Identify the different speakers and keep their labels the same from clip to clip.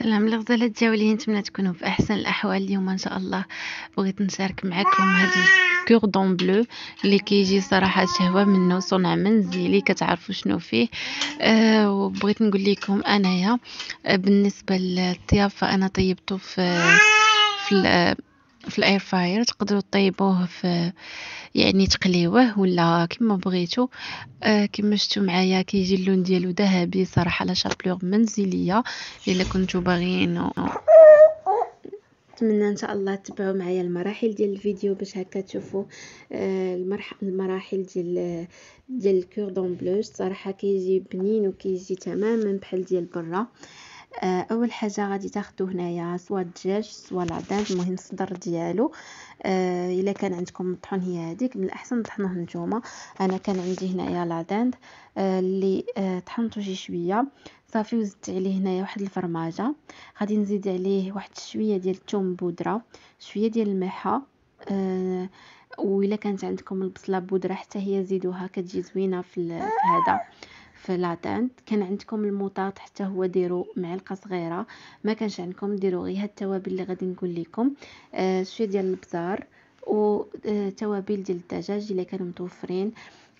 Speaker 1: سلام الغزالات ديالي، نتمنى تكونوا في احسن الاحوال. اليوم ان شاء الله بغيت نشارك معكم هذا الكوردون بلو اللي كيجي صراحه شهوه منه، صنع منزلي كتعرفوا شنو فيه. وبغيت نقول لكم انايا بالنسبه للطياب فانا طيبته في في الاير فاير. تقدروا طيبوه في يعني تقليوه ولا كما بغيتو. كما شفتوا معايا كيجي اللون ديالو ذهبي صراحه، لا شابلور منزليه. الا كنتو باغيين نتمنى ان شاء الله تتبعوا معايا المراحل ديال الفيديو باش هكا تشوفوا المراحل ديال الكوردون بلو. صراحه كيجي بنين وكيجي تماما بحال ديال برا. اول حاجه غادي تاخذوا هنايا سوا الدجاج سوا العداد، المهم الصدر ديالو. الا كان عندكم الطحون هي هذيك من الاحسن طحنوه نتوما. انا كان عندي هنايا العداد اللي طحنته شي شويه صافي، وزدت عليه هنايا واحد الفرماجه، غادي نزيد عليه واحد شويه ديال الثوم بودره، شويه ديال الملحه. وإلا كانت عندكم البصله بودره حتى هي زيدوها كتجي زوينه في هذا في العداد. كان عندكم المطاط حتى هو ديروا معلقه صغيره، ما كانش عندكم ديروا غير هاد التوابل اللي غادي نقول لكم. شويه ديال البزار وتوابل ديال الدجاج الا كانوا متوفرين،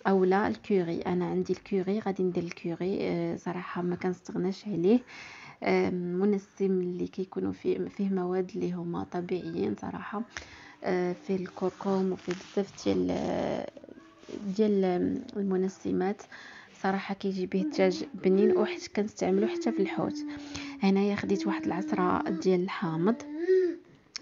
Speaker 1: او لا الكوري. انا عندي الكوري غادي ندير الكوري. صراحه ما كنستغناش عليه. منسم اللي كيكونوا فيه مواد اللي هما طبيعيين صراحه. في الكركم وفي بزاف ديال المنسمات صراحه كيجي به الدجاج بنين، وحتى كنستعملو حتى في الحوت. هنايا خديت واحد العصره ديال الحامض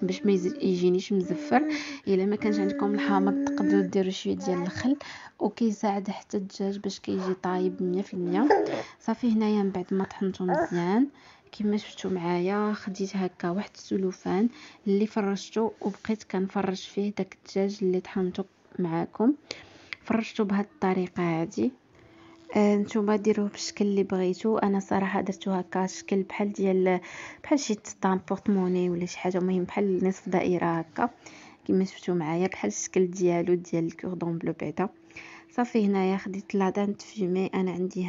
Speaker 1: باش ما يجينيش مزفر. الا ما كانش عندكم الحامض تقدروا ديروا شويه ديال الخل، وكيساعد حتى الدجاج باش كيجي طايب 100%. صافي هنايا من بعد ما طحنته مزيان كما شفتوا معايا خديت هكا واحد السلوفان اللي فرشته وبقيت كنفرج فيه داك الدجاج اللي طحنته معاكم. فرشته بهذه الطريقه هذه. نتوما ديروه بالشكل اللي بغيتو. انا صراحه درتو هكا شكل بحال شي طام بورطموني ولا شي حاجه، المهم بحال نصف دائره هكا كما شفتوا معايا بحال الشكل ديالو ديال الكوردون بلو بعدا. صافي هنايا خديت لادان فيمي، انا عندي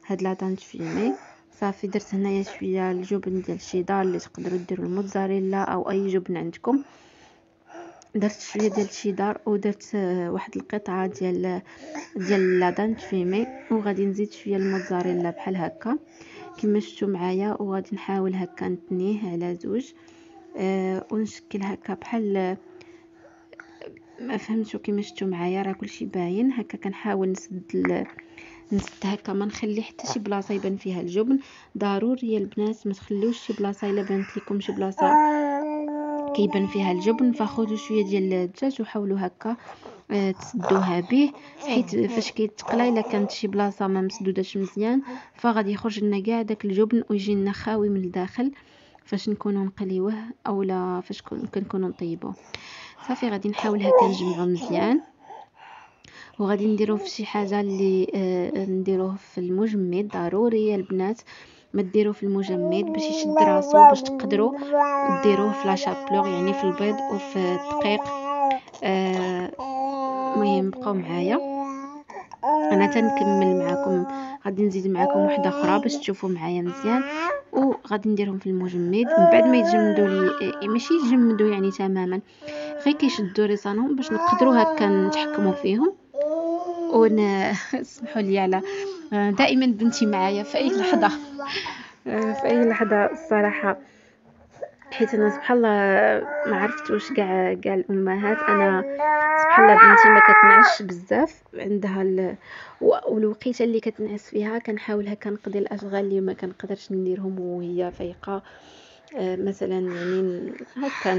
Speaker 1: هاد لادان فيمي. صافي درت هنايا شويه الجبن ديال الشيدار اللي تقدروا ديروا الموتزاريلا او اي جبن عندكم. درت شويه ديال الشيدار ودرت واحد القطعه ديال لادان فيمي، وغادي نزيد شويه الموتزاريلا بحال هكا كما شفتوا معايا، وغادي نحاول هكا نتنيه على زوج. ونشكل هكا بحال ما فهمتوا كما شفتوا معايا راه كلشي باين هكا. كنحاول نسد هكا، ما نخلي حتى شي بلاصه يبان فيها الجبن. ضروري يا البنات ما تخليوش شي بلاصه الا بانت لكم شي بلاصه كيبان فيها الجبن، فخذوا شويه ديال الدجاج وحاولوا هكا تسدوها به، حيت فاش كيتقلى الا كانت شي بلاصه ما مسدوداش مزيان فغادي يخرج لنا كاع داك الجبن ويجي لنا خاوي من الداخل فاش نكونوا نقليوه اولا فاش كنكونوا نطيبوه. صافي غادي نحاول هكا نجمعو مزيان، وغادي نديروه في شي حاجه اللي نديروه في المجمد. ضروري يا البنات ما ديروه في المجمد باش يشد راسو، باش تقدروا ديروه في لا شابلور يعني في البيض وفي الدقيق. المهم بقاو معايا انا تنكمل معكم، غادي نزيد معكم واحده اخرى باش تشوفوا معايا مزيان، وغادي نديرهم في المجمد. من بعد ما يتجمدوا لي ماشي يتجمدوا يعني تماما، غير كيشدوا ريصانهم باش نقدروا هكا نتحكموا فيهم. اسمحوا لي على دائما بنتي معايا في اي لحظه في اي لحظه الصراحه، حيت انا سبحان الله ما عرفت واش كاع الامهات. انا سبحان الله بنتي ما كتنعش بزاف عندها والوقيته اللي كتنعس فيها كنحاول هكا نقضي الاشغال اللي ما كنقدرش نديرهم وهي فايقه. مثلا يعني هكا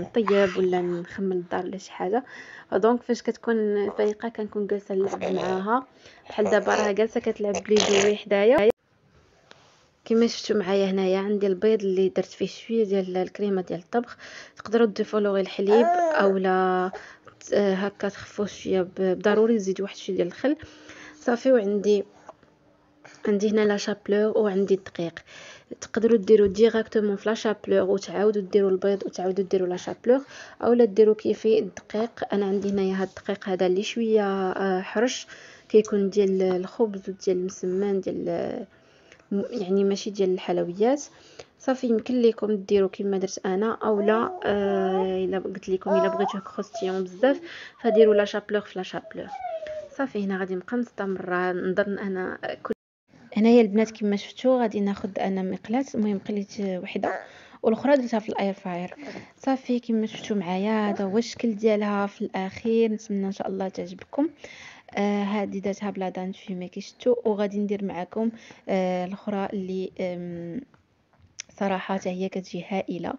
Speaker 1: نطيب ولا نخمم الدار ولا شي حاجه. دونك فاش كتكون فايقه كنكون جالسه نلعب معاها، بحال دابا راه جالسه كتلعب بلي جوي حدايا. كما شفتوا معايا هنايا عندي البيض اللي درت فيه شويه ديال الكريمه ديال الطبخ. تقدروا تضيفوا له الحليب اولا هكا تخفوه شويه، ضروري تزيدوا واحد شويه ديال الخل. صافي وعندي هنا لا شابلور وعندي الدقيق. تقدروا ديروا ديريكتومون في لا شابلور وتعاودوا ديروا البيض وتعاودوا ديروا لا شابلور، اولا ديروا كيفي الدقيق. انا عندي هنايا هاد الدقيق هذا اللي شويه حرش، كيكون ديال الخبز وديال المسمان ديال يعني ماشي ديال الحلويات. صافي يمكن لكم ديروا كما درت انا، اولا الا قلت لكم الا بغيتوه كروستيون بزاف فديروا لا شابلور في لا شابلور. صافي هنا غادي نبقى مستمره نضرن انا هنايا البنات كما شفتوا غادي ناخذ انا مقلاة. المهم قليت وحده والاخرى درتها في الاير فراير. صافي كما شفتوا معايا هذا هو الشكل ديالها في الاخير. نتمنى ان شاء الله تعجبكم. هذه درتها بلا دان فيمي كي شفتوا، وغادي ندير معكم الاخرى اللي صراحه حتى هي كتجي هائله.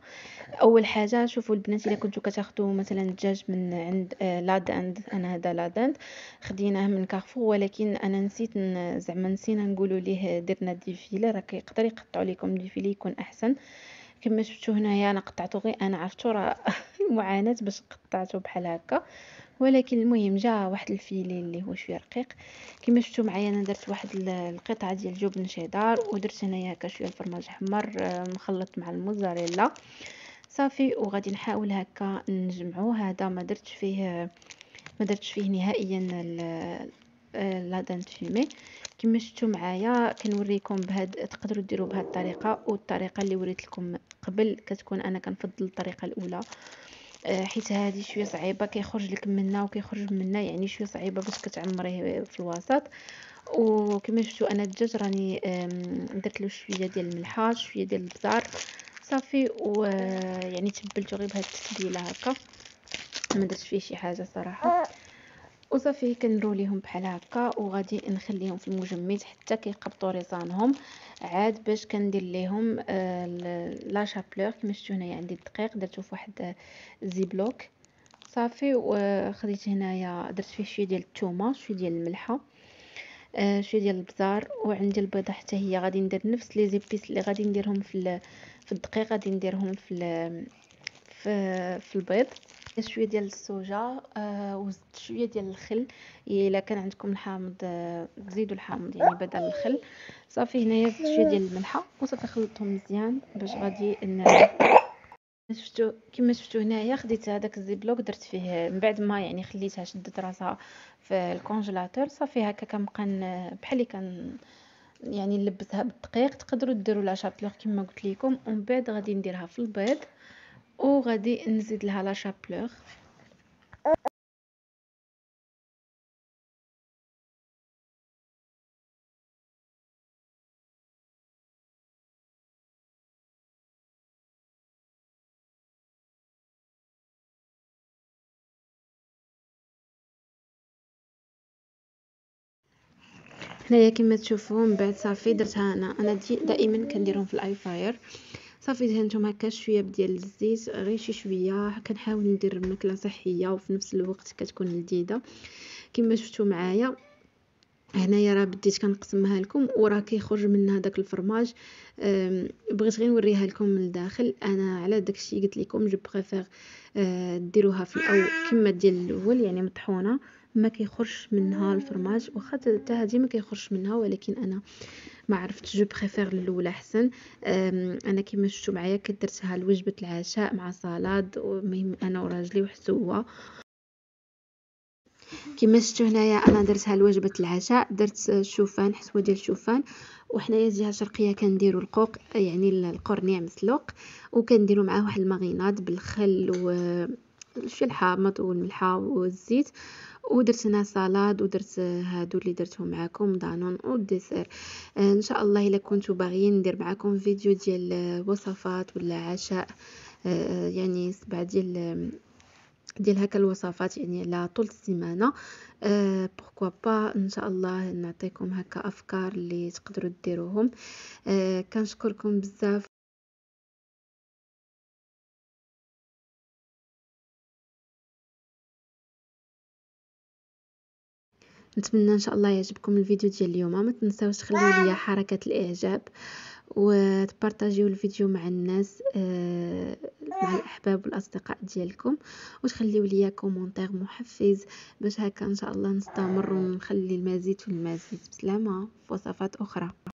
Speaker 1: اول حاجه شوفوا البنات، الا كنتو كتاخذوا مثلا الدجاج من عند لاداند، انا هذا لاداند خديناه من كارفور، ولكن انا نسيت زعما نسينا نقولوا ليه درنا ديفيلي، راه كيقدر يقطعوا لكم ديفيلي يكون احسن. كما شفتوا هنايا انا قطعته، غير انا عرفتو راه المعاناه باش قطعته بحال هكا، ولكن المهم جا واحد الفيلي اللي هو شويه رقيق. كما شفتوا معايا انا درت واحد القطعه ديال جبن شيدار، ودرت هنايا هكا شويه الفرماج احمر مخلط مع الموزاريلا. صافي وغادي نحاول هكا نجمعو. هذا ما درتش فيه نهائيا لا دانت فيمي. كما شفتوا معايا كنوريكم بهاد، تقدروا ديروا بهاد الطريقه، والطريقه اللي وريت لكم قبل كتكون انا كنفضل الطريقه الاولى، حيت هذه شويه صعيبه كيخرج لك منها وكيخرج منها، يعني شويه صعيبه باش كتعمريه في الوسط. وكما شفتوا انا الدجاج راني درت له شويه ديال الملحه شويه ديال البزار. صافي ويعني تبلته غير بهاد التتبيله هكا، ما درتش فيه شي حاجه صراحه. وصافي كنروليهم بحال هكا، وغادي نخليهم في المجمد حتى كيقبطوا ريصانهم عاد باش كندير ليهم لا شابلور. كما شفتوا هنايا عندي الدقيق درتو في واحد زيبلوك. صافي وخديت هنايا درت فيه شويه ديال الثومه شويه ديال الملحه شويه ديال البزار، وعندي البيضه حتى هي غادي ندير نفس لي زيبيس اللي غادي نديرهم في الدقيق، غادي نديرهم في البيض. شويه ديال الصوجا وزدت شويه ديال الخل، الا كان عندكم الحامض زيدوا الحامض يعني بدل الخل. صافي هنايا زدت شويه ديال الملحه وصافي خلطتهم مزيان باش غادي شفتوا كما شفتوا هنايا خديت هذاك الزيبلوك درت فيه من بعد ما يعني خليتها شدت راسها في الكونجيلاتور. صافي هكا كنبقى بحال كان يعني نلبسها بالدقيق. تقدروا ديروا لا شابلور كما قلت لكم، ومن بعد غادي نديرها في البيض وغادي نزيد لها لا شابلور. هنايا كما تشوفوا من بعد صافي درتها انا دائما كنديرهم في الاي فاير. صافي دهنتهم هكا شويه ديال الزيت غير شي شويه، كنحاول ندير ماكله صحيه وفي نفس الوقت كتكون لذيذه. كما شفتوا معايا هنايا راه بديت كنقسمها لكم وراه كيخرج منها داك الفرماج. بغيت غير نوريها لكم من الداخل. انا على داكشي قلت لكم جو بريفير ديروها في الاول كما ديال الاول يعني مطحونه ما كيخرجش منها الفرماج، واخا حتى هذه ما كيخرجش منها، ولكن انا ما عرفتش جو بريفير الاولى احسن. انا كما شفتوا معايا كدرتها لوجبه العشاء مع صالاد، ومهم انا وراجلي وحسوه. كما شفتوا هنايا انا درتها لوجبه العشاء، درت شوفان حسوه ديال الشوفان، وحنايا الجهه الشرقيه كنديروا القوق يعني القرنيع مسلوق، وكنديروا معاه واحد المغيناد بالخل وشي الحامض والملحه والزيت. ودرت هنا صالاد، ودرت هادو اللي درتهم معكم دانون والديسير. ان شاء الله الا كنتو باغيين ندير معكم فيديو ديال وصفات ولا عشاء يعني 7 ديال هكا الوصفات يعني على طول السيمانه، pourquoi pas ان شاء الله نعطيكم هكا افكار اللي تقدروا ديروهم. كنشكركم بزاف. نتمنى ان شاء الله يعجبكم الفيديو ديال اليوم. ما تنساوش تخليو لي حركه الاعجاب وتبارطاجيو الفيديو مع الناس مع الاحباب والاصدقاء ديالكم، وتخليو لي كومونتير محفز باش هكا ان شاء الله نستمر ونخلي المزيد والمزيد. بسلامه في وصفات اخرى.